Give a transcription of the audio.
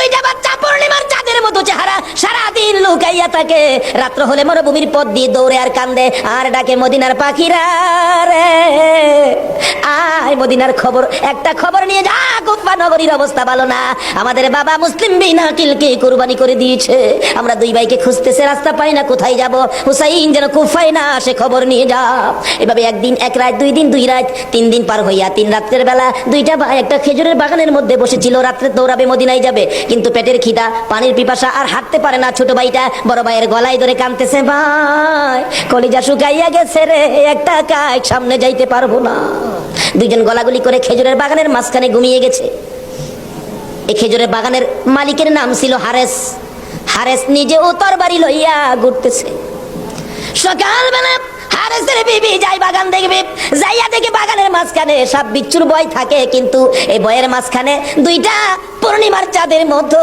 দুইটা বাচ্চা পূর্ণিমার চাঁদের মতো চেহারা, সারাদিন লুকাইয়া থাকে, রাত্র হলে মরুভূমির পথ দিয়ে দৌড়ে আর কান্দে আর ডাকে মদিনার পাখিরা রে আয় মদিনার খবর, একটা খবর নিয়ে যা, কুফা নগরীর অবস্থা ভালো না, আমাদের বাবা মুসলিম বিন আকিলকে কুরবানি করে দিয়েছে, আমরা দুই ভাইকে খুঁজতেছে, রাস্তা পাই না, কোথায় যাব, হুসাইন যেন কুফায় না আসে, খবর নিয়ে যা। এভাবে একদিন এক রাত, দুই দিন দুই রাত, 3 দিন পার হইয়া 3 রাত্রের বেলা দুইটা ভাই একটা খেজুরের বাগানের মধ্যে বসেছিল, রাত্রে দৌড়াবে মদিনায় যাবে, কিন্তু পেটের খিদা, পানির পিপাসা, আর হাঁটতে পারে না। ছোট ভাইটা বড় ভাইয়ের গলায় ধরে কাঁদতেছে, ভাই কলিজা শুকাইয়া গেছে রে, একটা কাজ সামনে যাইতে পারবো না। দুইজন গলাগুলি করে খেজুরের বাগানের মাঝখানে ঘুমিয়ে গেছে। এই খেজুরের বাগানের মালিকের নাম ছিল হারেস। হারেস নিজে ও তরবারি লইয়া ঘুরতেছে। সকালবেলা হারেসের বিবি যাই বাগান দেখবে, যাইয়া দেখে বাগানের মাঝখানে সাপ বিচ্ছুর ভয় থাকে, কিন্তু এই ভয়ের মাঝখানে দুইটা পূর্ণিমার চাঁদের মতো